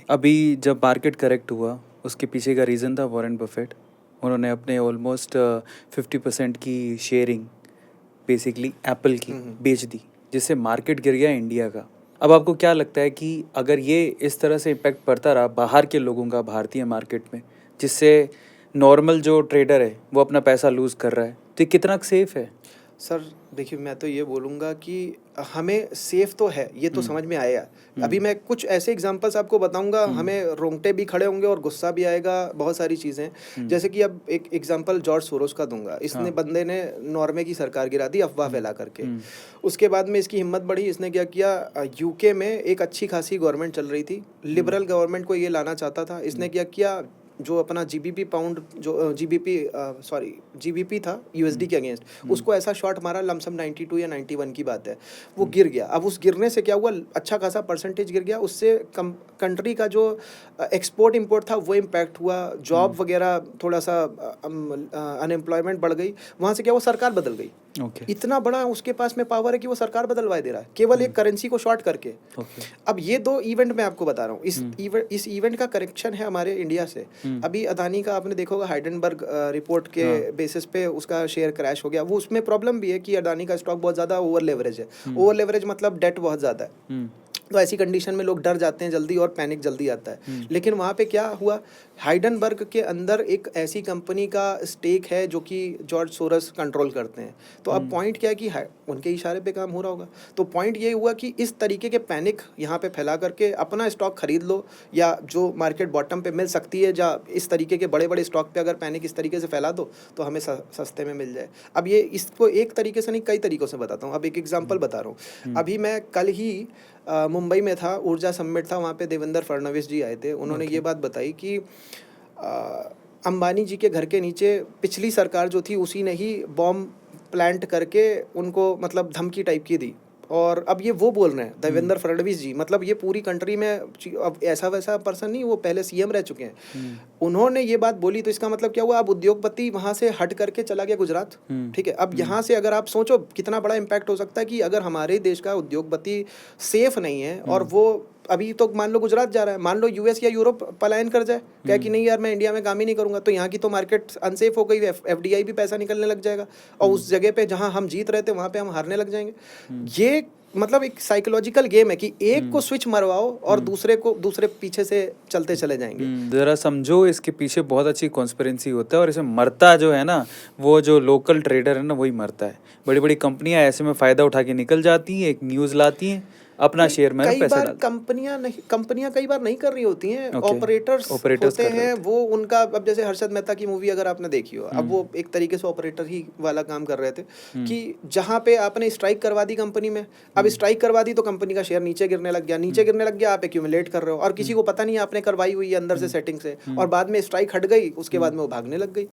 अभी जब market correct हुआ उसके पीछे का रीज़न था वॉरेन बफेट। उन्होंने अपने ऑलमोस्ट 50% की शेयरिंग बेसिकली एप्पल की बेच दी, जिससे मार्केट गिर गया इंडिया का। अब आपको क्या लगता है कि अगर ये इस तरह से इम्पैक्ट पड़ता रहा बाहर के लोगों का भारतीय मार्केट में, जिससे नॉर्मल जो ट्रेडर है वो अपना पैसा लूज़ कर रहा है, तो ये कितना सेफ है? सर देखिए, मैं तो ये बोलूँगा कि हमें सेफ तो है, ये तो समझ में आया। अभी मैं कुछ ऐसे एग्जांपल्स आपको बताऊँगा, हमें रोंगटे भी खड़े होंगे और गुस्सा भी आएगा, बहुत सारी चीज़ें। जैसे कि अब एक एग्जांपल जॉर्ज सोरोस का दूंगा। इसने बंदे ने नॉर्वे की सरकार गिरा दी अफवाह फैला करके। उसके बाद में इसकी हिम्मत बढ़ी, इसने क्या किया, यूके में एक अच्छी खासी गवर्नमेंट चल रही थी, लिबरल गवर्नमेंट को ये लाना चाहता था। इसने क्या किया, जो अपना जीबीपी पाउंड, जो जीबीपी था यूएसडी के अगेंस्ट, उसको ऐसा शॉट मारा, लमसम 92 या 91 की बात है, वो गिर गया। अब उस गिरने से क्या हुआ, अच्छा खासा परसेंटेज गिर गया। उससे कंट्री का जो एक्सपोर्ट इंपोर्ट था वो इम्पैक्ट हुआ, जॉब वगैरह थोड़ा सा अनएम्प्लॉयमेंट बढ़ गई। वहाँ से क्या हुआ, सरकार बदल गई। इतना बड़ा उसके पास में पावर है कि वो सरकार बदलवा दे रहा है केवल एक करेंसी को शॉर्ट करके। अब ये दो इवेंट मैं आपको बता रहा हूँ। इस इवेंट का करेक्शन है हमारे इंडिया से। अभी अदानी का आपने देखा होगा, हाइडेनबर्ग रिपोर्ट के बेसिस पे उसका शेयर क्रैश हो गया। वो उसमें प्रॉब्लम भी है कि अदानी का स्टॉक बहुत ज़्यादा ओवर लेवरेज है। ओवर लेवरेज मतलब डेट बहुत ज़्यादा है। तो ऐसी कंडीशन में लोग डर जाते हैं जल्दी और पैनिक जल्दी आता है। लेकिन वहाँ पे क्या हुआ, हाइडेनबर्ग के अंदर एक ऐसी कंपनी का स्टेक है जो कि जॉर्ज सोरस कंट्रोल करते हैं। तो अब पॉइंट क्या है कि उनके इशारे पे काम हो रहा होगा। तो पॉइंट ये हुआ कि इस तरीके के पैनिक यहाँ पे फैला करके अपना स्टॉक खरीद लो, या जो मार्केट बॉटम पे मिल सकती है, या इस तरीके के बड़े बड़े स्टॉक पे अगर पैनिक इस तरीके से फैला दो तो हमें सस्ते में मिल जाए। अब ये इसको एक तरीके से नहीं, कई तरीक़ों से बताता हूँ। अब एक एग्जाम्पल बता रहा हूँ। अभी मैं कल ही मुंबई में था, ऊर्जा समिट था, वहाँ पे देवेंद्र फडणवीस जी आए थे। उन्होंने ये बात बताई कि अंबानी जी के घर के नीचे पिछली सरकार जो थी उसी ने ही बॉम्ब प्लांट करके उनको मतलब धमकी टाइप की दी। और अब ये वो बोल रहे हैं देवेंद्र फडणवीस जी, मतलब ये पूरी कंट्री में अब ऐसा वैसा पर्सन नहीं, वो पहले सीएम रह चुके हैं। उन्होंने ये बात बोली तो इसका मतलब क्या हुआ, अब उद्योगपति वहाँ से हट करके चला गया गुजरात। ठीक है, अब यहाँ से अगर आप सोचो कितना बड़ा इम्पैक्ट हो सकता है कि अगर हमारे देश का उद्योगपति सेफ नहीं है और वो अभी तो मान लो गुजरात जा रहा है, मान लो यूएस या यूरोप पलायन कर जाए, क्या कि नहीं यार मैं इंडिया में काम ही नहीं करूंगा, तो यहाँ की तो मार्केट अनसेफ हो गई, एफडीआई भी पैसा निकलने लग जाएगा और उस जगह पे जहाँ हम जीत रहे थे वहाँ पे हम हारने लग जाएंगे। ये मतलब एक साइकोलॉजिकल गेम है कि एक को स्विच मरवाओ और दूसरे पीछे से चलते चले जाएंगे। जरा समझो, इसके पीछे बहुत अच्छी कॉन्स्पिरेंसी होता है और इसमें मरता जो है ना, वो जो लोकल ट्रेडर है ना, वही मरता है। बड़ी बड़ी कंपनियां ऐसे में फ़ायदा उठा के निकल जाती हैं, एक न्यूज़ लाती हैं, अपना शेयर में पैसा डाल। कंपनियां कई बार नहीं कर रही होती हैं, ऑपरेटर्स होते हैं वो, उनका अब जैसे हर्षद मेहता की मूवी अगर आपने देखी हो, अब वो एक तरीके से ऑपरेटर ही वाला काम कर रहे थे कि जहां पे आपने स्ट्राइक करवा दी कंपनी में, अब स्ट्राइक करवा दी तो कंपनी का शेयर नीचे गिरने लग गया, आप एक्यूमुलेट कर रहे हो और किसी को पता नहीं आपने करवाई हुई है अंदर से सेटिंग से, और बाद में स्ट्राइक हट गई, उसके बाद में वो भागने लग गई।